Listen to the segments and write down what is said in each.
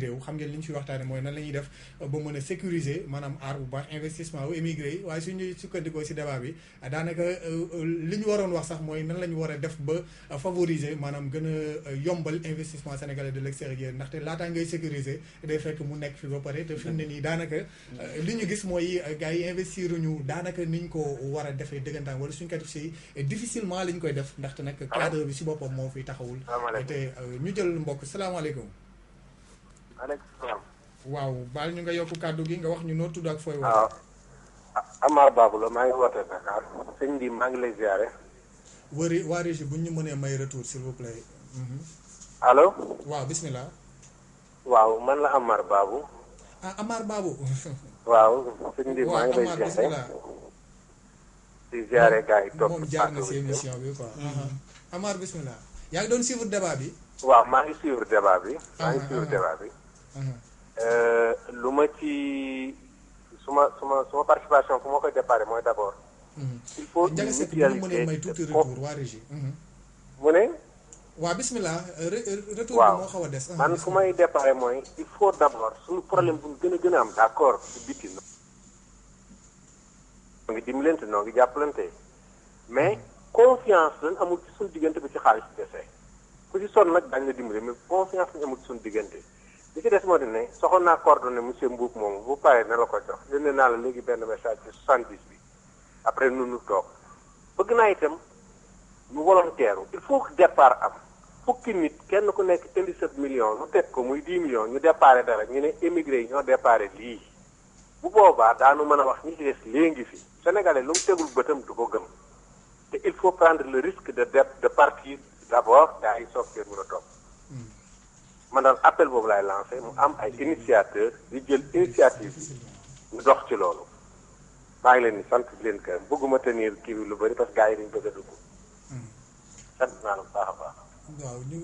réew xam ngeen li ñu fi waxtaane mooy nan la ñuy def ba mën a sécuriser maanaam aar bu baax investissement wu émigré yi waaye suñu sukkandikoo si débat bi daanaka li ñu waroon wax sax mooy nan la ñu war a def ba favoriser maanaam gën a yombal investissement sénégalais de l'extérieur ndaxte laataa ngay sécuriser day fekk mu nekk fi ba pare te fi mu ne nii daanaka li ñu gis mooy gars yi investir ñu daanaka niñ ko war a defee dëggantaan wala suñ ko def si difficilement liñ koy def ndaxte nag cadre bi si boppam moo fi taxawul te ñu jël mbokk salaamaaleykum. maaleykum salaam. waaw baal ñu nga yokk kàddu gi nga wax ñu noo tudd ak fooy wax. waaw Amar Babou la maa ngi wootee Dakar sëñ bi maa ngi lay ziare. wëri waa Régie bu ñu mënee may retour s'il vous plaît. allo. waaw bismillah. waaw man la Amar Babou. ah Amar Babou. waaw sëñ bi maa ngi lay Amar ziare. bismillah. di ziare gars yi topp moom jaar na si émission bi quoi. Amar bismillah. yaa ngi doon suivre débat bi. waaw maa ngi suivre débat bi. maa ngi suivre débat bi. lu ma ci suma participation fu ma koy déparé mooy d'abord. il faut ñu mënee may tuuti retour waa Régie. mu ne. waaw bismillah retour bi waaw moo xaw a des. man fu may déparé mooy il faut d'abord suñu problème bu ñu gën a am d'accord ci biti noo ngi dimbalante noo ngi jàppalante mais confiance lañ amul ci suñu diggante bi ci xaalis bi desee ku ci sonn nag dañ la dimbale mais confiance lañ amul ci suñu diggante li ci des moo di ne soxla naa coordonné monsieur Mbuub moomu bu paree na la ko jox yónnee naa la léegi benn message ci 70 bi après nu toog bëgg naa itam ñu volontaire il faut que départ am fukki nit kenn ku nekk indi 7 millions ñu teg ko muy 10 millions ñu déparé dara ñu ne émigré yi ñoo déparé lii bu boobaa daanu mën a wax ñi ci des léegi fi sénégalais lu mu tegul bëtam du ko gëm te il faut prendre le risque de partir d'abord daa ay soog cee mën a topp man daal appel boobu laay lancé mu am ay initiateurs di jël initiative bi ñu dox ci loolu maa ngi leen di sant di leen gërëm bëgguma tenir kii bi lu bëri parce que gars yi dañu bëgg a dugg sant naa la bu baax a baax. waaw ñu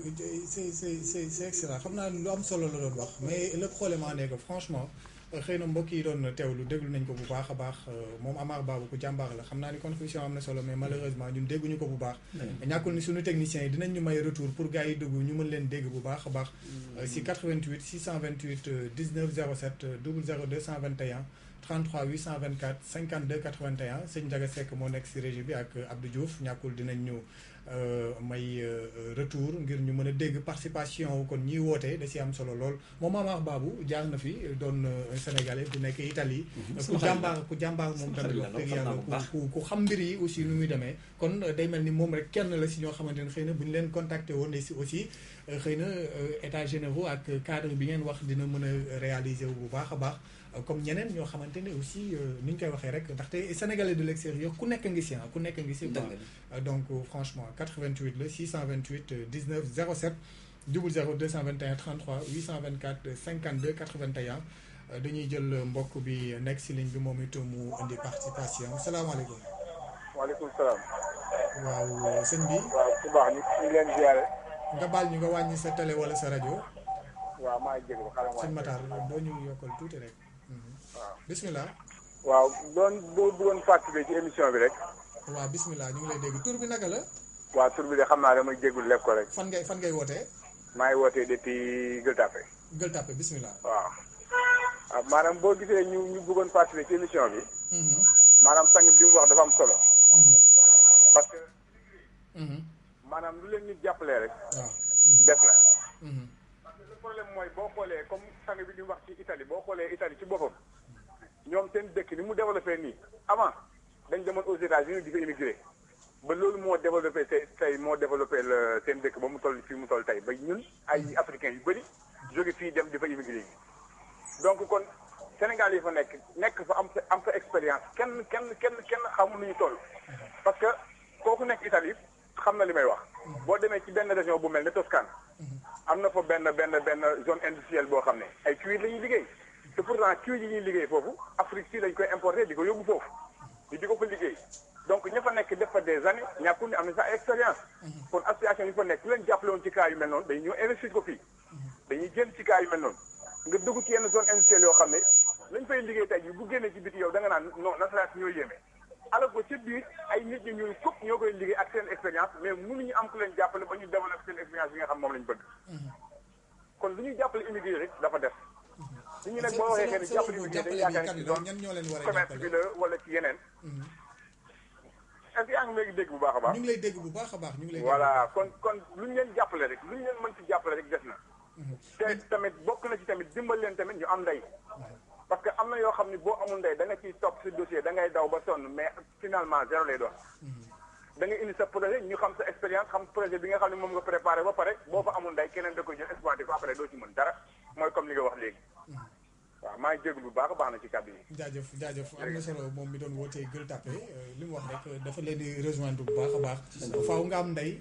c'est excellent xam naa lu am solo la doon wax mais le problème en est que franchement xëy na mbokk yi doon teewlu déglu nañ ko bu baax a baax moom Amar Babou ku jàmbaar la xam naa ni contribution am na solo mais malheureusement ñun dégguñu ko bu baax. ñàkkul ni suñu techniciens yi dinañ ñu may retour pour gars yi dugg ñu mën leen dégg bu baax a baax. si 88 628 19 07 00 221 33 824 52 81 sëñ Ndiaga Seck moo nekk si régie bi ak Abdou Diouf ñàkkul dinañ ñu. may retour ngir ñu mën a dégg participation kon ñiy wootee da si am solo lool moom Amar Babou jaar na fi doon sénégalais bu nekk Italie ku jàmbaar moom tamit wax dëgg yàlla ku xam mbir yi aussi nu muy demee kon day mel ni moom rek kenn la si ñoo xamante ne xëy na bu ñu leen contacté woon ne si aussi xëy na états généraux ak cadre bi ngeen wax dina mën a réaliser wu bu baax a baax comme ñeneen ñoo xamante ne aussi ni ñu koy waxee rek ndaxte sénégalais de l'extérieur ku nekk ngi si ku nekk ngi si donc franchement 88 la 628 19 07 00 221 33 824 52 81 dañuy jël mbokk bi nekk si ligne bi moom it mu indi participation salaamaaleykum. waaleykum salaam. waaw sëñ bi. waaw ku baax ñu ngi leen ziare. nga baal ñu nga wàññi sa télé wala sa rajo. waaw maa ngi jégalu xaaral ma. sëñ Matar doo ñu yokkal tuuti rek. waaw bismillah. waaw boo bëggoon participer ci émission bi rek. waaw bismillah ñu ngi lay dégg tur bi naka la. waaw tur bi de xam naa damay jégalu lépp ko rek. fan ngay wootee. maa ngi wootee depuis Gueule Tapée. Gueule Tapée bismillah. waaw. maanaam boo gisee ñu bëggoon participer ci émission bi. maanaam sang bi li mu wax dafa am solo. parce que. maanaam lu leen nit jàppalee rek. waaw. def na. parce que le problème mooy boo xoolee comme sang bi li mu wax ci Italie boo xoolee Italie ci boppam ñoom seen dëkk ni mu développé nii avant dañ demoon aux États-Unis di fa immigré ba loolu moo développé tey moo développé seen dëkk ba mu toll fii mu toll tey ba ñun ay africains yu bëri jóge fii dem di fa immigré yi donc kon Sénégal yi fa nekk fa am fa expérience kenn xamul nu ñu toll parce que kooku nekk Italie xam na li may wax boo demee ci benn région bu mel ne Toscane am na fa benn zone industrielle boo xam ne ay cuir la ñuy liggéey te pourtant cuir yi ñuy liggéey foofu Afrique si lañ koy importer di ko yóbbu foofu di ko fa liggéey donc ña fa nekk def fa des années ñàkkul ne am na sax expérience kon association yi fa nekk ku leen jàppale woon ci cas yu mel noonu dañuy ñëw investir ko fii dañuy génn ci cas yu mel noonu nga dugg ci yenn zone industrielle yoo xam ne lañ fay liggéey tey ji bu génnee ci biti yow da nga naan non nasaraat ñoo yéeme alors que ci biir ay nit ñi ñuy fukk ñoo koy liggéey ak seen expérience mais mënuñu am ku leen jàppale ba ñu développé seen expérience bi nga xam moom lañ bëgg kon lu ñuy jàppale immigré rek dafa def li ñu nag boo waxee que ni jàppale immigré dañuy yaakaar ne ci zone ñan ñoo leen war a commerce bi la wala ci yeneen est-ce que yaa ngi léegi dégg bu baax a baax ñu ngi lay dégg bu baax a baax ñu ngi lay voilà kon lu ñu leen jàppale rek lu ñu leen mën ci jàppale rek des na te tamit bokk na ci tamit dimbal leen tamit ñu am ndey parce que am na yoo xam ne boo amul ndey da nga ciy topp si dossier da ngay daw ba sonn mais finalement zéro lay doon da ngay indi sa projet ñu xam sa expérience xam projet bi nga xam ne moom nga préparé ba pare boo fa amul ndey keneen da koy jël exploité ko après doo ci mën dara mooy comme li nga wax léegi waaw maa ngi jéglu bu baax a baax na ci kàddu yi. jaajëf am na solo moom mi doon wootee Gueule Tapée li mu wax rek dafa leen di rejoindre bu baax a baax. faaw nga am ndey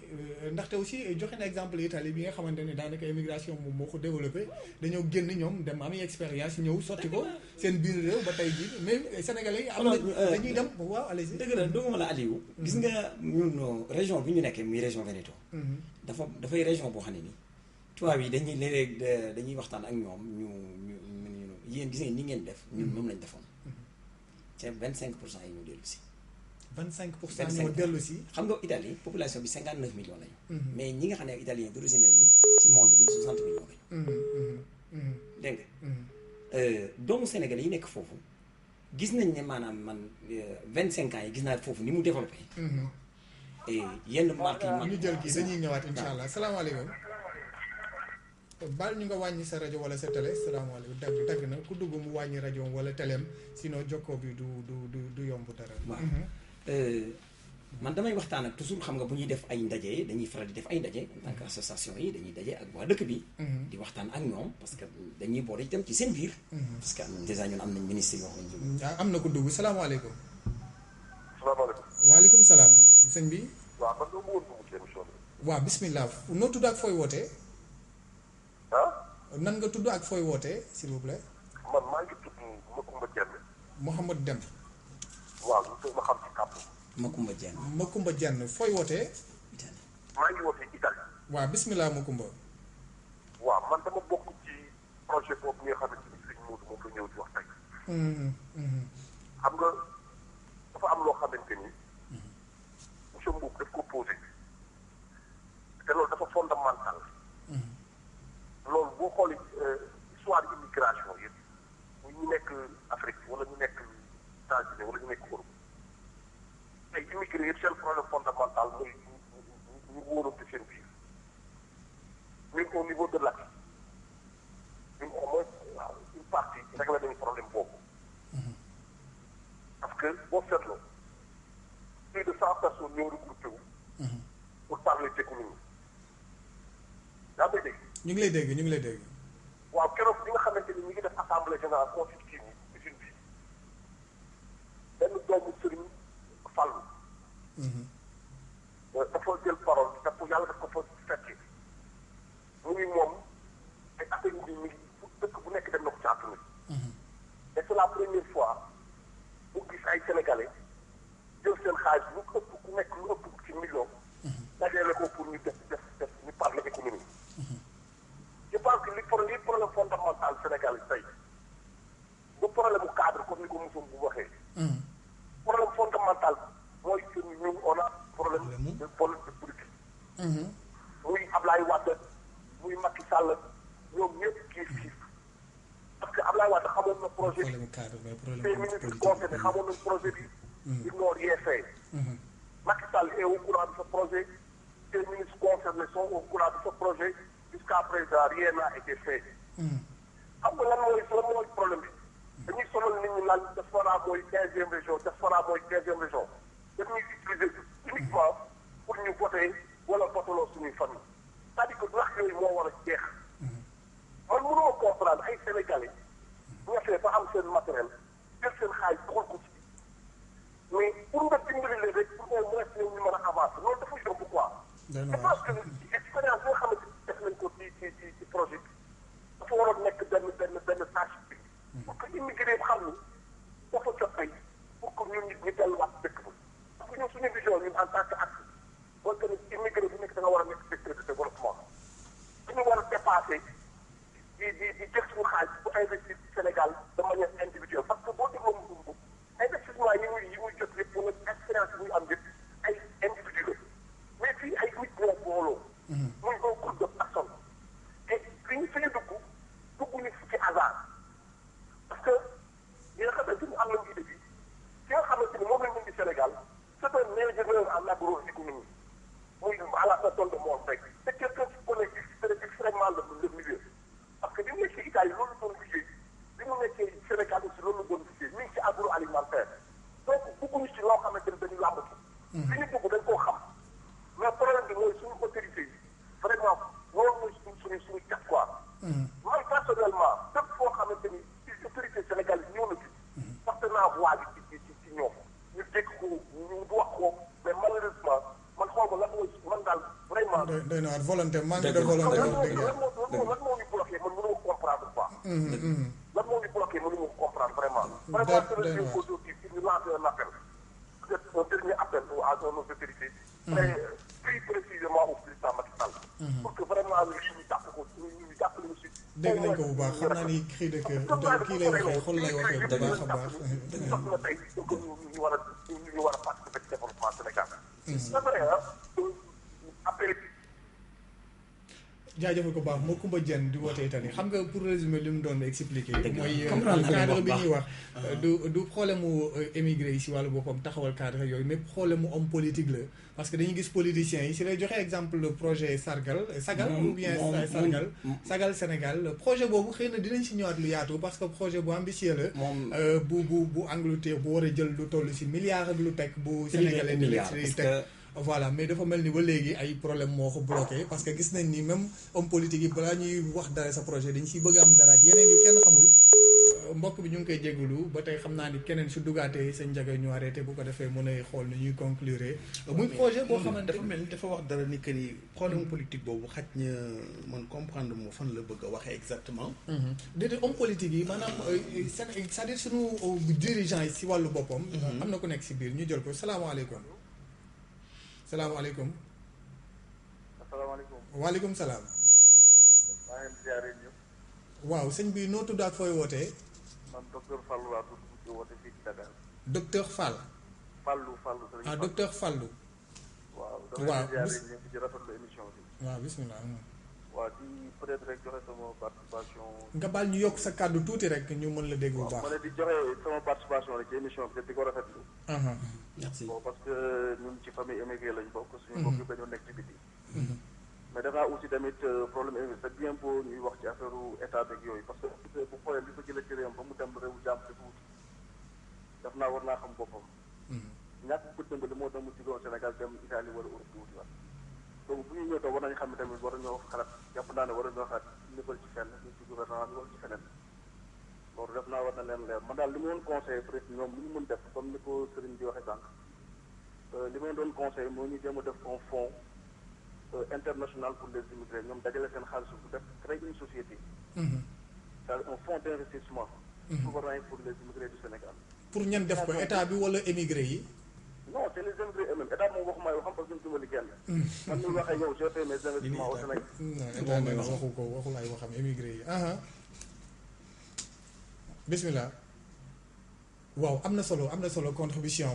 ndaxte aussi joxe na exemple Italie bi nga xamante ne daanaka immigration moom moo ko développé dañoo génn ñoom dem am expérience ñëw sotti ko seen biir réew ba tey jii mais sénégalais yi. am na dañuy dem waaw allez-y. dëgg la dugg ma la Aliou. gis nga ñun région bi ñu nekkee muy région Veneto. dafay région boo xam ne nii tubaab yi dañuy léeg-léeg dañuy waxtaan ak ñoom ñu yéen gis ngeen ni ngeen def ñun moom lañ defoon ca 25% yi ñu dellu si. 25% ñoo dellu si. xam nga Italie population bi 59 millions lañu. mais ñi nga xam ne italien d'origine lañu ci monde bi 60 millions lañu. dégg nga doomu Sénégal yi nekk foofu gis nañ ne maanaam man 25 ans yi gis naa foofu ni mu développé. et yenn marques yi. ñu jël kii dañuy ñëwaat incha allah salaamaaleykum. baal ñu nga wàññi sa rajo wala sa télé salaamaaleykum dagg na ku dugg mu wàññi rajo wala téléem sinon jokkoo bi du yomb dara. waaw man damay waxtaan ak toujours xam nga bu ñuy def ay ndaje dañuy faral di def ay ndaje en tant que association yi dañuy daje ak waa dëkk bi. di waxtaan ak ñoom parce que dañuy boole itam ci seen biir. parce que déjà ñun am nañ ministre yoo xam ne. am na ku dugg salaamaaleykum. salaamaaleykum. waaleykum salaam sëñ bi. waaw man doo bëggoon dugg ci émission bi. waaw bismillah noo tudd ak fooy wootee. nan nga tudd ak fooy wootee s'il vous plaît. man maa ngi tudd Makumba Dieng. Mouhamed Dem. waaw ñu ma xam ci kàpp. Makumba Dieng. Makumba Dieng fooy wootee. Italie. maa ngi wootee Italie. waaw bismillah Makumba. waaw man dama bokk ci projet boobu nga xamante ni Sëñ Moodu moom la ñëw di wax tey. xam nga dafa am loo xamante ni monsieur Mboub daf ko posé te loolu dafa fondamental. loolu boo xoolee histoire immigration yëpp ñu nekk Afrique wala ñu nekk États-Unis wala ñu nekk Europe tey immigré yëpp seen problème fondamental mooy ñu wóorante seen biir ñun au niveau de l'acte ñun au moins waaw une partie réglé nañu problème boobu parce que boo seetloo plus de 100 personnes ñoo regroupé wu pour parler d'économie yaa ngi dégg. ñu ngi lay dégg. waaw keroog bi nga xamante ni ñu ngi def assemblée générale constitutive yi usine bi benn doomu sëriñ Fallou. dafa jël parole dafa yàlla daf ko fa fekkee mu ngi moom ay affaire yi ñu ngi dëkk bu nekk dem na ko ci àdduna bi. et c'est la première fois bu gis ay sénégalais jël seen xaalis lu ëpp ku nekk lu ëpp ci million. dajale ko pour ñu def ñu parler économie. je pense que li problème fondamental Sénégal yi tey du problème mu cadre comme ni ko mosoon bu waxee. problème fondamental mooy que ñun on a problème de politique. muy Ablaye Wade muy Macky Sall ñoom ñëpp kiif parce que Ablaye Wade xamoon na projet bi. les ministres concernés xamoon nañ projet bi. ils n'ont rien fait. Macky Sall est au courant de ce projet. les ministres concernés sont au courant de ce projet. jusqu'à présent rien n'a été fait. xam nga lan mooy problème bi. dañuy sonal nit ñi naan diaspora mooy 15e région diaspora mooy 15e région. dañuy utiliser uniquement pour ñu voter wala voteloo suñuy famille. c'est-à-dire que wax yooyu moo war a jeex. man mënuma comprendre ay sénégalais. ñu fee ba am seen matériel jël seen xaalis dugal ko ci. mais pour nga dimbali leen rek pour au moins ñu mën a avancer loolu dafa yomb quoi. je pense que expérience bi nga xamante ni def nañ ko ci projet bi dafa waroon nekk benn tâche bi pour que immigré yi xam ni dafa jot tey pour que ñun ñu delluwaat dëkk ba parce que ñun suñu vision ñun en tant que acte mooy que ni immigré bu nekk da nga war a nekk secteur de développement dañu war a dépasser di jël suñu xaalis bu investir ci Sénégal de manière individuelle parce que boo dégloo mu dugg investissement yi muy jot yëpp wala expérience yi muy am yëpp ay individu la mais fii ay nit ñoo booloo. muy un groupe de personnes. et li ñu fi ñu ingénieur en agroéconomie muy à la tonne de moom rek c'est quelqu'un qui connaît extrêmement le milieu parce que bi mu nekkee Italie loolu doon liggéey bi mu nekkee Sénégal aussi loolu doon liggéey mi ngi ci agroalimentaire donc bëgguñu ci loo xamante ni dañu làmbatu li ñu bëgg dañ koo xam mais problème bi mooy suñu autorité yi vraiment loolu mooy suñu cat quoi man personnellement fépp foo xamante ni ci autorité Sénégal yi ñëw na ci porte naa voix bi ci ñoom ñu dégg ko ñu wax ko mais malheureusement man xaw ma lan mooy man daal vraiment. doy na volonté manque de volonté wax dëgg lan moo ñu bloqué man mënu ma comprendre quoi. lan moo ñu bloqué mënu ma comprendre vraiment. vraiment c'est aujourd'hui pour ñu lancer un appel peut-être un dernier appel à nos autorités. mais plus précisément au président Macky Sall. pour que vraiment ñu jàpp ko ñu jàppale ñu si. dégg nañ ko bu baax xam naa ni cri de cœur kii lay waxee xol lay waxee bu baax a baax. soxla tey ñu war a participer ci développement Sénégal. c'est vrai après. jaajëfal ko baax moo Kumba Dieng di woote Italie xam nga pour résumer li mu doon expliqué. mooy comprendre cadre bi ñuy wax. du problème mu émigré yi si wàllu boppam taxawal cadre yooyu mais problème mu homme politique la. parce que dañuy gis politiciens yi si lay joxe exemple le projet Sagal ou bien Sagal Sénégal projet boobu xëy na dinañ si ñëwaat lu yaatu parce que projet bu ambitieux la. bu Angleterre bu war a jël lu toll si milliards ak lu teg bu. Sénégalais di leen teg voilà mais dafa mel ni ba léegi ay problème moo ko bloqué parce que gis nañ ni même homme politique yi balaa ñuy wax dara sa projet dañ siy bëgg am dara ak yeneen yu kenn xamul. mbokk bi ñu ngi koy jégalu ba tey xam naa ni keneen su dugaatee sa njaga ñu arrêté bu ko defee mën a xool ni ñuy conclure muy projet boo xamante dafa mel ni dafa wax dara ni que ni problème politique boobu xaj na man comprendre moo fan la bëgg a waxee exactement. déedéet homme politique yi maanaam c'est-à-dire suñu dirigeant yi si wàllu boppam. am na ku nekk si biir ñu jël ko salaamaaleykum. salaamaaleykum. asalaamaaleykum. waaleykum salaam. maa ngi ziare ñëpp. waaw sëñ bi noo tudd ak fooy wootee. man docteur Fallou laa tudd di woote fii ci Dakar. docteur Fall. Fallou. docteur Fallou. waaw dama ziare ñëpp di rafetlu émission bi. waaw bisimilah. waaw di peut-être rek joxe sama participation. nga baal ñu yokk sa kàddu tuuti rek ñu mën la dégg bu baax. ma ne di joxe sama participation rek ci émission bi di ko rafetlu. merci bon parce que ñun ci famille émigré lañ bokk. suñu mbokk yi dañoo nekk ci biti. mais dafa aussi tamit problème émigré c'est bien beau ñuy wax ci affaire état beeg yooyu parce que bu xoolee li ko jëlee ci réewam ba mu dem réewu jàmm dafa wuti daf naa war naa xam boppam. ñàkk ko dimbali moo tax mu jógoon Sénégal dem Italie wala Europe di wuti waat donc bu ñu ñëw toog war nañu xam ne tamit war nañoo xalaat jàpp naa ne war nañoo xalaat nibbal ci fenn ñu ci gouvernement bi wala ci feneen loolu def naa war na leen leer man daal li ma doon conseillé peut être ñoom li ñu mën def comme ni ko sëriñ bi waxee sànq li ma doon conseillé moo ñu jéem a def un fonds international pour les immigrés ñoom dajale seen xaalis bu def créer une société. c'est-à-dire un fonds d'investissement souverain pour les immigrés du Sénégal. pour ñan def ko état bi wala émigré yi. non c'est les immigrés eux-mêmes état moom waxuma yoo xam parce que ñu dimbali kenn. man mi waxee yow j'ai fait mes investissements au Sénégal. non état waxu ko waxul ay waxam émigré yi. bismillah. waaw am na solo contribution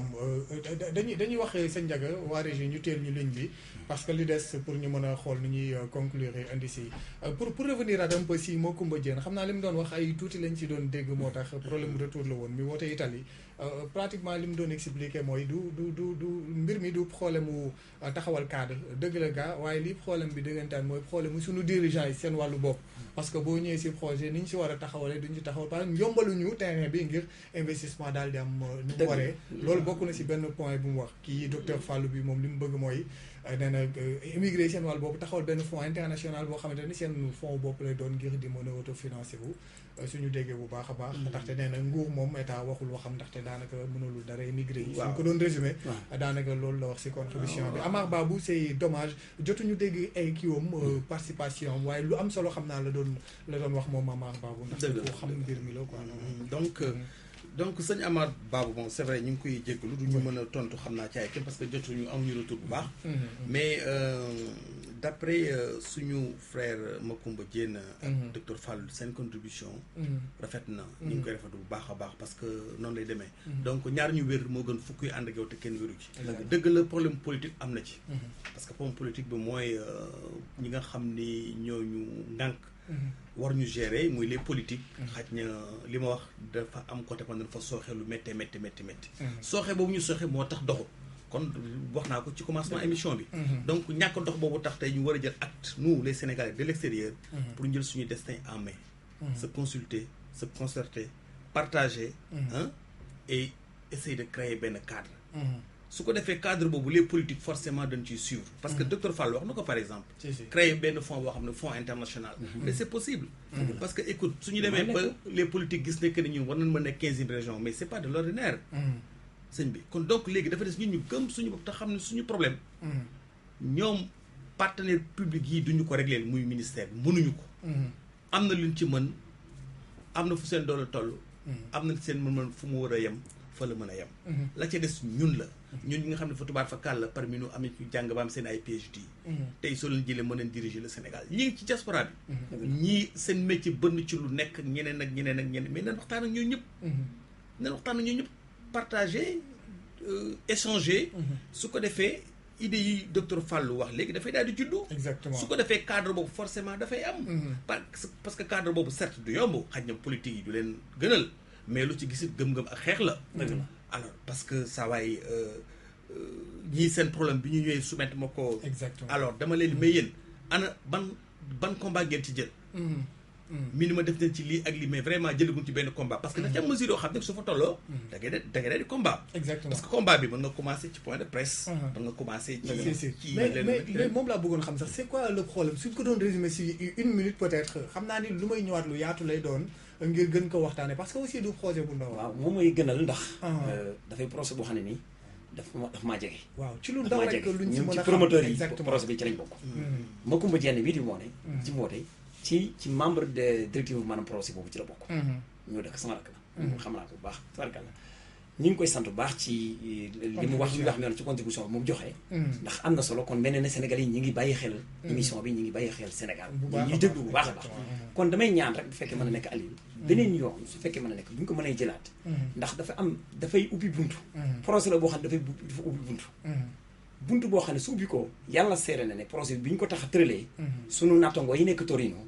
dañuy wax sëñ Ndiaga waa régie ñu teel ñu ligne bi parce que li des pour ñu mën a xool ni ñuy conclure indi si pour revenir à un peu si moo Kumba Dieng xam naa li mu doon wax ay tuuti lañ ci doon dégg moo tax problème retour la woon mi woote Italie pratiquement li mu doon expliqué mooy du mbir mi du problème mu taxawal cadre dëgg la gaa waaye lii problème bi dëggantaan mooy problème mu suñu dirigeant yi seen wàllu bopp parce que boo ñëwee si projet ni ñu si war a taxawalee duñu ci taxawal parce que yombaluñu terrain bi ngir investissement daal di am ni mu waree loolu bokk na si benn point bu mu wax kii docteur Fallou bi moom li mu bëgg mooy nee na immigré seen wàll boobu taxawal benn fonds international boo xamante ni seen fonds bopp lay doon ngir di mën a autofinancé wu suñu déggee bu baax a baax ndaxte nee na nguur moom état waxul waxam ndaxte daanaka mënulul dara immigré yi suñ ko doon résumé daanaka loolu la wax si contribution bi Amar Babou c'est dommage jotuñu dégg ay kiiwam participation waaye lu am solo xam naa la doon wax moom Amar Babou ndax ko xam mbir mi la quoi donc sëñ Amar Babou bon c'est vrai ñu ngi koy jéggalu du ñu mën a tontu xam naa ci ay kenn parce que jotuñu amuñu retour bu baax mais d'après suñu frère Macoumba Diène ak docteur Fall seen contribution rafet na ñu ngi koy rafetlu bu baax a baax parce que noonu lay demee donc ñaar ñu wér moo gën fukk yu ànd ak yow te kenn wéru ci dëgg la problème politique am na ci parce que problème politique bi mooy ñi nga xam ni ñooñu ngànk war ñu gérer muy les politiques xaj na li ma wax dafa am côté man dafa sooxe lu métti sooxe boobu ñu sooxe moo tax doxul kon wax naa ko ci commencement émission bi. donc ñàkk ndox boobu tax tey ñu war a jël acte nous les Sénégalais de l'extérieur. pour ñu jël suñu destin en main. se consulter se concerter partager. et essayer de créer benn cadre. su ko defee cadre boobu les politiques forcément dañ ciy suivre. parce que docteur Fall wax na ko par exemple. créer benn fonds boo xam ne fonds international. mais c'est possible. parce que écoute su ñu demee ba les politiques gis ne que ni ñun war nañ mën a 15e région mais c'est pas de l'ordinaire. sëñ bi kon donc léegi dafa des ñun ñu gëm suñu bopp te xam ne suñu problème. ñoom partenaires publics yi duñu ko régler muy ministère mënuñu ko. am na luñ ci mën am na fu seen doole toll. am na seen mën-mën fu mu war a yem fa la mën a yem. la ca des ñun la. ñun ñi nga xam ne fa tubaab fa kàll la parmi nous am ñu jàng ba am seen ay PhD. tey soo leen jëlee mën nañ diriger le Sénégal ñi ngi ci diaspora bi. ñii seen métier bënn ci lu nekk ñeneen ak ñeneen ak ñeneen mais nañ waxtaan ak ñooñu ñëpp. nañ waxtaan ak ñooñu ñëpp partager échanger. su ko defee idée yi docteur Fallou wax léegi dafay daal di juddu. exactement su ko defee cadre boobu forcément dafay am. parce que cadre boobu certes du yomb xaj na politique yi du leen gënal mais lu ci gisit gëm-gëm ak xeex la. alors parce que saa waay ñii seen problème bi ñu ñëwee soumettre ma ko. exactement alors dama leen may yéen ana ban combat ngeen ci jël. mi ni ma def nañ ci lii ak lii mais vraiment jëlaguñ ci benn combat. parce que dafa am mesure yoo xam ne su fa tolloo. da ngay di combat. exactement parce que combat bi mën nga commencer ci point de presse. mën nga commencer ci. mais moom laa bëggoon xam sax c'est quoi le problème suñ ko doon résumer si une minute peut-être xam naa ni lu may ñëwaat lu yaatu lay doon. ngir gën ko waxtaanee parce que aussi du projet bu ndaw. waaw moom mooy gënal ndax. dafay projet boo xam ne nii daf maa jege. waaw ci lu ndaw rek luñ ci mën a ci promoteur yi exactement projet bi ci lañ bokk. Macoumba Diène bii di moo ne. ci mboote ci membre de directive maanaam projet boobu ci la bokk. ñoo dëkk sama rakk la. xam naa ko bu baax tabarkalla ñu ngi koy sant bu baax ci li mu wax li nga xam ne ci contribution bi moom joxe. ndax am na solo kon mel na ne Sénégal yi ñu ngi bàyyi xel. émission bi ñu ngi bàyyi xel Sénégal. ñuy déglu bu baax a baax. kon damay ñaan rek bu fekkee mën a nekk Aliou. beneen yoon su fekkee mën a nekk bu ñu ko mënee jëlaat. ndax dafay ubbi buntu. projet la boo xam ne dafa ubbi buntu. buntu boo xam ne su ubbi ko yàlla seere na ne projet bi ñu ko tax a tëralee. sunu nattangoo yi nekk Torino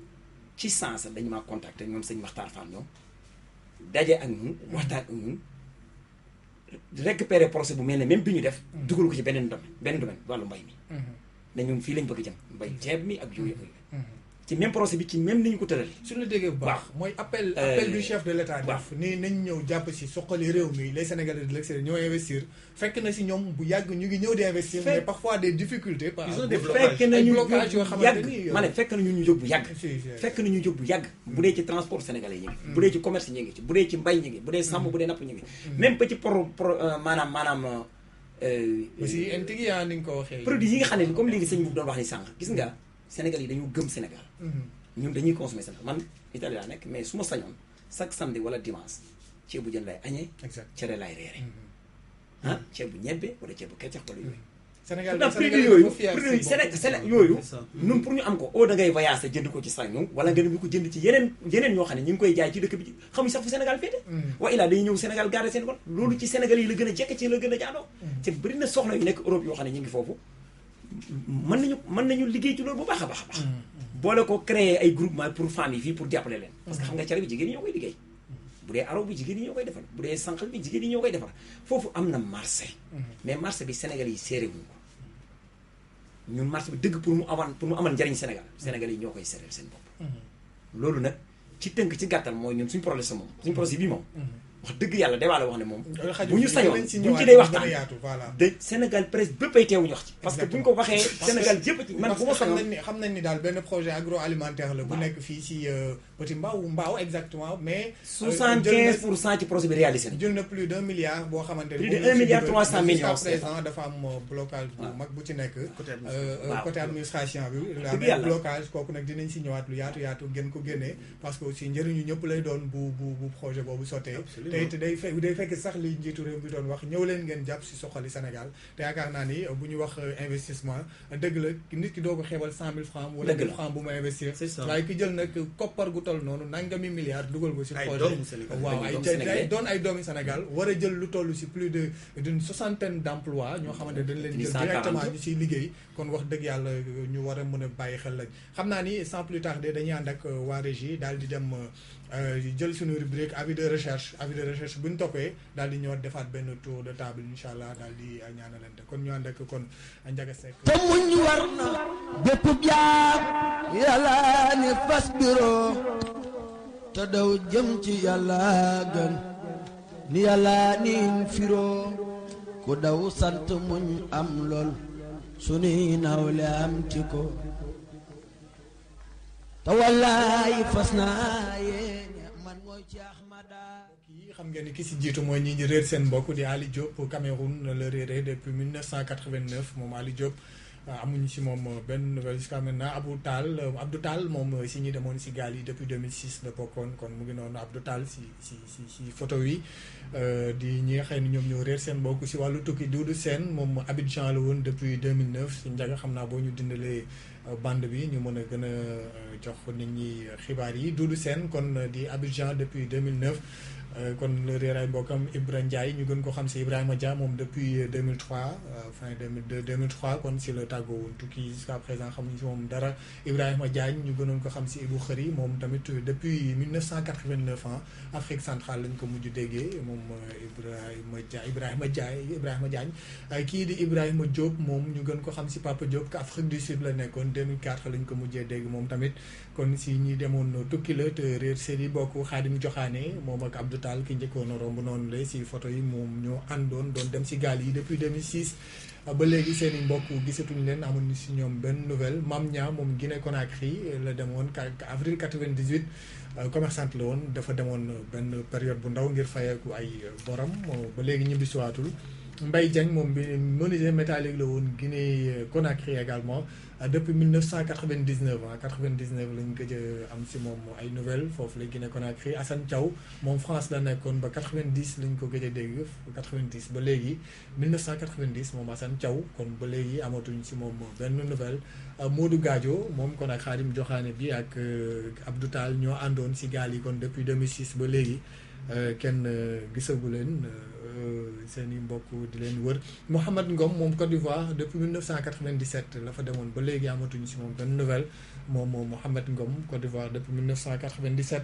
ci sens dañu maa contacter ñoom sëñ Makhtar Fall ñoom daje ak ñun waxtaan ak ñun récupérer projet bu mel ne même bi ñu def. dugal ko ci benn domaine wàllu mbay mi. ne ñun fii lañ bëgg jëm mbay ceeb mi ak yooyu. ci même procès bi ci même ni ñu ko tëralee. su la déggee bu baax mooy appel du chef de l'État def nii nañ ñëw jàpp si soqali réew mi les Sénégalais de l'extérieur ñoo investir fekk na si ñoom bu yàgg ñu ngi ñëw di investir mais parfois des difficultés ils ont des fekk nañu blocages yoo xamante ni ma ne fekk nañu ñu jóg bu yàgg fekk nañu jóg bu yàgg bu dee ci transport sénégalais yi ngi bu dee ci commerce ñi ngi ci bu dee ci mbay ñi ngi bu dee sàmm bu dee napp ñi ngi même ba ci maanaam aussi intig yaa ni nga ko waxee produit yi nga xam ne comme léegi sëñ bu doon wax ni sànq gis nga Sénégal yi dañu gëm Sénégal ñun dañuy consommer Sénégal man Italie laa nekk mais su ma sañoon chaque samedi wala dimanche ceebu jën lay añee cere lay reere ceebu ñebbe wala ceebu keccax wala yooyu Sénégal yooyu yooyu ñun pour ñu am ko da ngay voyager jënd ko ci sañu wala nga dem ko jënd ci yeneen ñoo xam ne ñu ngi koy jaay ci dëkk bi xamuñ sax fu Sénégal féete wa ilaa dañuy ñëw Sénégal garder seen kon loolu ci Sénégal yi la gën a jekk ci la gën a jaadoo te bëri na soxna yu nekk Europe yoo xam ne ñu ngi foofu mën nañu liggéey ci loolu bu baax a baax a baax boole ko créer ay groupement pour femmes yi fii pour jàppale leen parce que xam nga cere bi jigéen ñi ñoo koy liggéey bu dee araw bi jigéen ñi ñoo koy defar bu dee sànqal bi jigéen ñi ñoo koy defar foofu am na marché mais marché bi Sénégal yi séeré wuñ ko ñun marché bi dëgg pour mu amal njariñ Sénégal yi ñoo koy séeréel seen bopp loolu nag ci tënk ci gàttal mooy ñun suñ projet sa moom suñ projet bii moom wax dëgg yàlla débat la wax ne moom bu ñu sañoon buñ ci dee waxtaan de Sénégal presse bépp ay teewuñu wax ci parce que buñ ko waxee Sénégal yëpp ci man bu ma sañoon xam nañ ni daal benn projet agroalimentaire la bu nekk fii ci Petit Mbao exactement mais 75% ci projet bi réalisé na jël na plus d'1 milliard boo xamante ne plus de 1 milliard 300 millions présent dafa am blocage bu mag bu ci nekk côté administration bi la blocage kooku nag dinañ si ñëwaat lu yaatu gën ko génnee parce que aussi njëriñu ñëpp lay doon bu projet boobu sottee te day fekk sax li njiitu réew bi doon wax ñëw leen ngeen jàpp si soxali Sénégal te yaakaar naa ni bu ñu wax investissement dëgg la nit ki doo ko xeebal 100 000 francs wala 1000 francs bu ma investir waaye ki jël nag koppar gu toll noonu nangami milliards dugal ko si projet waaw ay doomi Sénégal war a jël lu toll si plus d'une 60aine d'emplois ñoo xamante dañ leen jël directement ñu siy liggéey kon wax dëgg yàlla ñu war a mën a bàyyi xel lañ xam naa ni sans plus tarder dañuy ànd ak waa régie daal di dem jël suñu rubrique avis de recherche bu ñu toppee daal di ñëwaat defaat benn tour de table incha allah daal di ñaanalante kon ñu ànd ak kon Ndiaga Seck. te muñ war na bépp jaam yàlla ni fas biro te daw jëm ci yàlla gën ni yàlla ni firoo ku daw sant muñ am lool sunuy nawle am ci ko te wallaay fas naa yéene man mooy ci Ahmada. kii xam ngeen ni ki si jiitu mooy ñi réer seen mbokk di Ali Diop Cameroun la réeré depuis 1989 moom Ali Diop amuñu si moom benn nouvelle jusqu'à maintenant Abdou Tall moom si ñi demoon si gaal yi depuis 2006 la bokkoon kon mu ngi noonu Abdou Tall si photo yi di ñi nga xam ne ñoom ñoo réer seen mbokk si wàllu tukki Doudou Sène moom Abidjan la woon depuis 2009 si Ndiaga xam naa boo ñu dindalee bande bi ñu mën a gën a jox nit ñi xibaar yi Doudou Sène kon di Abidjan depuis 2009 kon le réer ay mbokkam Ibra Ndiaye ñu gën ko xam si Ibrahima Dia moom depuis 2003 fin 2002 2003 kon si la tàggoo woon tukki jusqu'à présent xamuñu si moom dara Ibrahima Diagne ñu gënoon ko xam si Ibou Khari moom tamit depuis 1989 Afrique centrale lañ ko mujj déggee moom Ibrahima Diagne kii di Ibrahima Diop moom ñu gën ko xam si Papa Diop que Afrique du Sud la nekkoon 2004 lañ ko mujjee dégg moom tamit kon si ñi demoon tukki la te réer seen i bokk Khadim Joxaane moom ak Abdou Tall ki njëkkoon a romb noonu la si photo yi moom ñoo àndoon doon dem si gaal yi depuis 2006 ba léegi seen i mbokk gisatuñu leen amuñu si ñoom benn nouvelle Mam Nia moom Guinée Conakry la demoon avril 98 commerçante la woon dafa demoon benn période bu ndaw ngir fayeeku ay boram ba léegi ñibbisiwaatul Mbaye Diagne moom bi menuisier métallique la woon Guinée Conakry également depuis 1999 99 lañ gëj a am si moom ay nouvelles foofu la Guinée Conakry Assane Thiaw moom France la nekkoon ba 90 lañ ko gëj a dégg 90 ba léegi 1990 moom Assane Thiaw kon ba léegi amatuñ si moom benn nouvelle Modou Gadio moom kon ak Khadim Joxaane bi ak Abdou Tall ñoo àndoon si gaal yi kon depuis 2006 ba léegi kenn gisagu leen seen i mbokk di leen wër Mouhamed Ngom moom Côte d'Ivoire depuis 1997 la fa demoon ba léegi amatuñu si moom benn nouvelle moom Mouhamed Ngom Côte d'Ivoire depuis 1997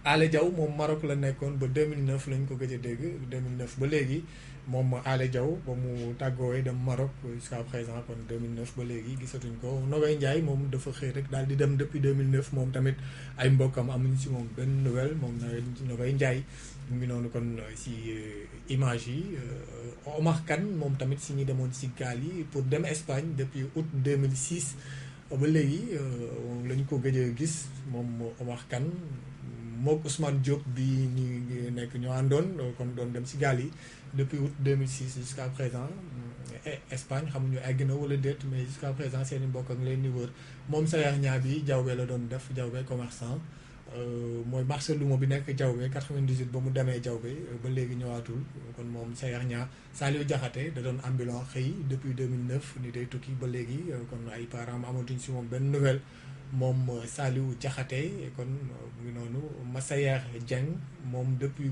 Ale Diaw moom Maroc la nekkoon ba 2009 lañ ko gëj a dégg 2009 ba léegi moom Ale Diaw ba mu tàggoowee dem Maroc jusqu'à présent kon 2009 ba léegi gisatuñ ko Nogay Ndiaye moom dafa xëy rek daal di dem depuis 2009 moom tamit ay mbokkam amuñu si moom benn nouvelle moom Nogay Ndiaye mu ngi noonu kon si image yi Omar Kane moom tamit si ñi demoon si gaal yi pour dem Espagne depuis août 2006 ba léegi lañ ko gëj a gis moom Omar Kane mook Ousmane Diop bi ñu nekk ñoo àndoon kon doon dem si gaal yi depuis août 2006 jusqu'à présent Espagne xamuñu egg na wala déet mais jusqu'à présent seen i mbokk ak leen ni wër moom Sayar ñaa bi Diawbe la doon def Diawbe commerçant mooy marché luuma bi nekk Diawbe 98 ba mu demee Diawbe ba léegi ñëwaatul kon moom Sayar ñaa Saliou Diakhaté da doon ambulant xëy depuis 2009 ni day tukki ba léegi kon ay parents amatuñ si moom benn nouvelle moom Saliou Diakhaté kon mu ngi noonu Massayer Dieng moom depuis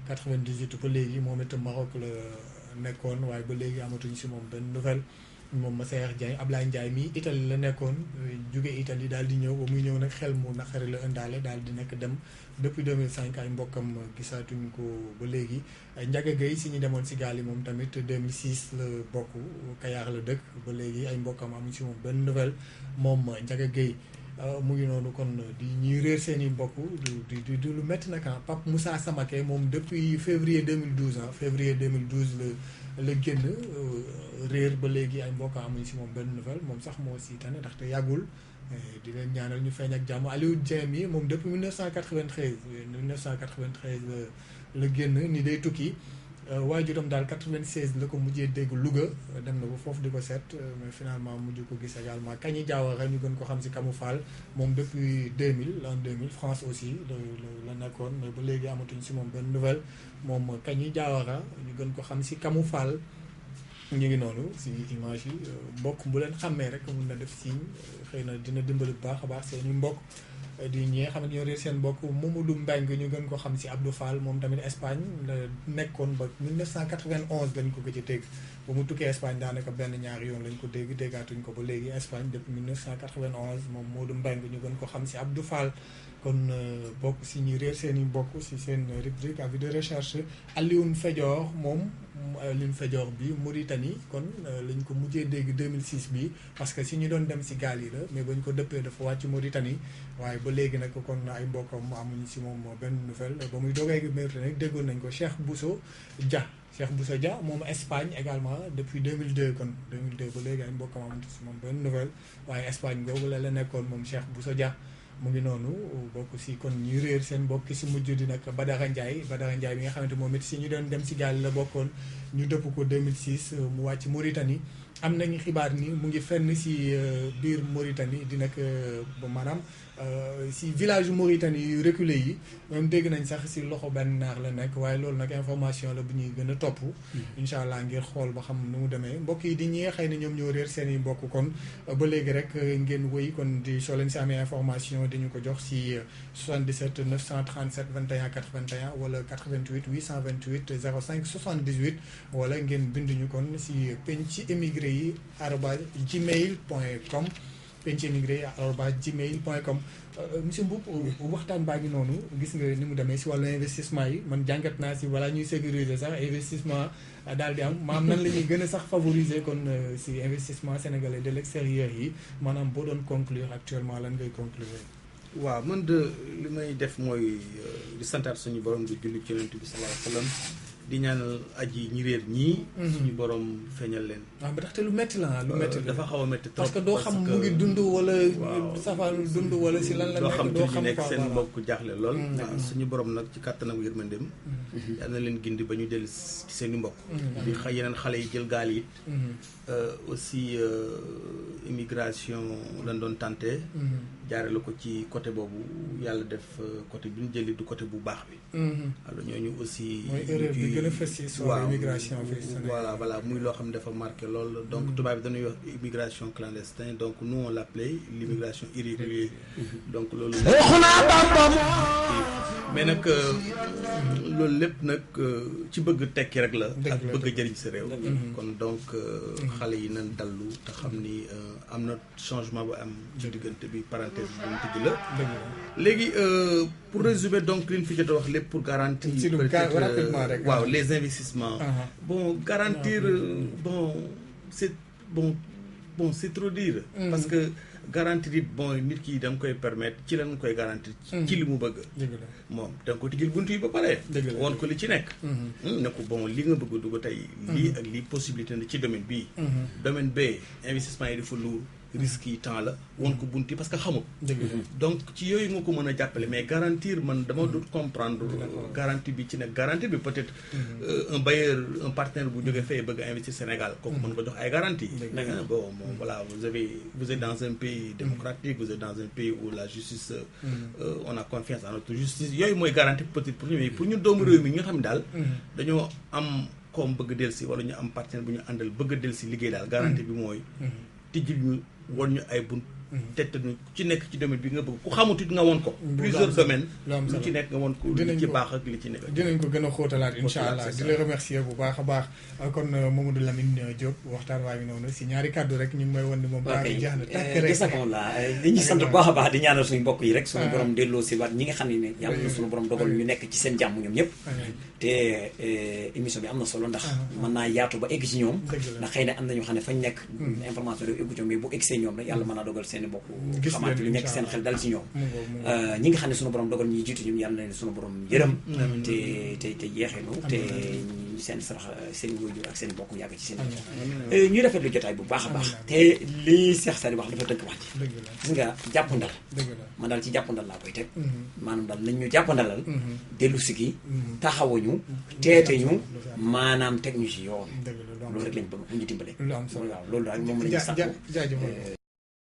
1998 ba léegi moom itam Maroc la nekkoon waaye ba léegi amatuñ si moom benn nouvelle moom Massayer Dieng Ablaye Ndiaye mi Italie la nekkoon jóge Italie daal di ñëw ba muy ñëw nag xel mu naqari la indaale daal di nekk dem depuis 2005 ay mbokkam gisaatuñ ko ba léegi Ndiaga Gueye si ñu demoon si gaal yi moom tamit 2006 la bokk Kayar la dëkk ba léegi ay mbokkam amuñ si moom benn nouvelle moom Ndiaga Gueye mu ngi noonu kon di ñuy réer seen i mbokk du lu métti nag Pape Moussa Samaké moom depuis février 2012 février 2012 la génn réer ba léegi ay mbokk amuñ si moom benn nouvelle moom sax moo si tane ndaxte yàggul di leen ñaanal ñu feeñ ak jàmm Aliou Dieng mi moom depuis 1993 la génn ni day tukki waajuram daal 96 la ko mujjee dégg Louga dem na ba foofu di ko seet mais finalement mujj ko gis également Kañi Diawara ñu gën ko xam si Kamou Fall moom depuis 2000 l'an 2000 France aussi la nekkoon mais ba léegi amatuñ si moom benn nouvelle moom Kañi Diawara ñu gën ko xam si Kamou Fall ñu ngi noonu si image yi mbokk bu leen xàmmee rek mun na def signe xëy na dina dimbali bu baax a baax seeni mbokk di ñi nga xam ne ñoo réer seen mbokk Mamadou Mbengue ñu gën ko xam si Abdou Fall moom tamit Espagne la nekkoon ba 1991 lañ ko gëj a dégg ba mu tukkee Espagne daanaka benn ñaari yoon lañ ko déggaatuñ ko ba léegi Espagne depuis 1991 moom Mamadou Mbengue ñu gën ko xam si Abdou Fall kon bokk si ñu réer seen i bokk si seen rubrique avis de recherche Alioune Fédior moom Alioune Fédior bi Mauritanie kon lañ ko mujjee dégg 2006 bi parce que si ñu doon dem si gaal yi la mais bañ ko dëppee dafa wàcc Mauritanie waaye ba léegi nag kon ay mbokkam amuñu si moom benn nouvelle ba muy dogee Mauritanie déggoon nañ ko Cheikh Bousso Dia moom Espagne également depuis 2002 kon 2002 ba léegi ay mbokkam amuñu si moom benn nouvelle waaye Espagne googu la nekkoon moom Cheikh Bousso Dia mu ngi noonu bokk si kon ñu réer seen mbokk si mujj di nag Badara Ndiaye bi nga xamante moom it si ñu doon dem si gaal la bokkoon ñu dëpp ko 2006 mu wàcc Mauritanie am nañu xibaar ni mu ngi fenn si biir Mauritanie di nag maanaam si village Mauritanie yu reculé yi même dégg nañ sax si loxo benn naar la nekk waaye loolu nag information la bu ñuy gën a topp incha allah ngir xool ba xam nu mu demee mbokk yi di ñee xëy na ñoom ñoo réer seen i mbokk kon ba léegi rek ngeen wëy kon di soo leen si amee information di ñu ko jox si 77 937 21 81 wala 88 828 05 78 wala ngeen bind ñu kon si penc émigré yi arobase gmail.com penc@gmail.com monsieur Mboup waxtaan baa ngi noonu gis nga ni mu demee si wàllu investissement yi man jàngat naa si wala ñuy sécuriser sax investissement daal di am maanaam nan la ñuy gën a sax favoriser kon si investissement sénégalais de l'extérieur yi maanaam boo doon conclure actuellement lan ngay conclure. waaw man de li may def mooy di santaat suñu borom di julli ci Yonent bi sallallahu alayhi wa sallam di ñaanal aji ñi réer ñii. suñu borom feeñal leen. waaw ba taxte lu métti la lu métti la dafa xaw a métti trop parce que doo xam mu ngi dund wala. safaan dund wala si lan la nekk doo xam nekk seen mbokk jaaxle lool. waaw suñu borom nag ci kàttan ak yërmandeem. yal na leen gindi ba ñu dellu ci seen i mbokk. di yeneen xale yi jël gaal yi. aussi immigration lañ doon tenté. jaare la ko ci côté boobu yàlla def côté bi ñu jëli du côté bu baax bi. alors ñooñu aussi. mooy erreur bi gën a fës ci soit immigration fii voilà muy loo xam ne dafa marqué lool donc tubaab bi dañuy wax immigration clandestine donc nous on l'appelait l'immigration irrégulière donc loolu. mais nag loolu lépp nag ci bëgg tekki rek la. ak bëgg a jëriñ sa réew. kon donc xale yi nañ dallu te xam ni am na changement bu am ci diggante bi parenthèse bu mu tëj la. léegi pour résumer donc li ñu fi jot a wax lépp pour garantir. peut-être waaw les investissements. bon garantir c'est trop dire. parce que garantir it bon nit ki da nga koy permettre ci lan nga koy garantir. ci li mu bëgg. moom da nga ko tijjil buntu yi ba pare. woon ko li ci nekk. ne ko bon li nga bëgg a dugg tey. lii ak lii possibilité na ci domaine bii. domaine B investissement yi dafa lourd. risque yi temps la woon ko bunti parce que xamul. donc ci yooyu nga ko mën a jàppale mais garantir man dama dut comprendre garantie bi ci nekk garantie bi peut-être un bailleur un partenaire bu jógee fay bëgg a investir Sénégal kooku mën nga jox ay garantie bon voilà vous êtes dans un pays démocratique vous êtes dans un pays où la justice on a confiance en notre justice yooyu mooy garantie peut-être pour ñu pour ñu doomu réew mi ñi nga xam ne daal dañoo am comme bëgg del si wala ñu am partenaire bu ñu àndal bëgg del si liggéey daal garantie bi mooy tijjil ñu woon ñu ay bunt tette ñu ci nekk ci domaine bi nga bëgg ku xamut it nga woon ko plusieurs domaines lu ci nekk nga woon ko li ci baax ak li ci nekk dinañ ko gën a xóotalaat insha allah di la remercier bu baax a baax kon Mamadou Lamine Diop waxtaan waa ngi noonu si ñaari kàddu rek ñu ngi may wan ni moom baax na jeex na tàkk rek jasakoon li ñu sant bu baax a baax di ñaanal suñu mbokk yi rek suñu borom delloo si waat ñi nga xam ne yàlla na suñu borom dogal ñu nekk ci seen jàmm ñoom ñëpp te émission bi am na solo ndax mën naa yaatu ba egg ci ñoom ndax xëy na am na ñoo xam ne fañ nekk information daf eggu ci ñoom mais bu egg see ñoom rek yàlla mën naa dogal seen i mbokk xamante lu nekk seen xel dal ci ñoom ñi nga xam ne suñu borom dogal ñuy jiitu ñoom yàlla na leen suñu borom yërëm te jeexelu te seen sarax seen waajur ak seen bokk yàgg ci seen ñuy rafetlu jotaay bu baax a baax te li Cheikh Saliou wax dafa tënk wax ji gis nga jàppandal man daal ci jàppandal laa koy teg maanaam daal nañ ñu jàppandalal dellu si gi taxawuñu teete ñu maanaam teg ñu ci yoon loolu rek lañ bëgg ñu dimbale waaw loolu daal moom lañu sax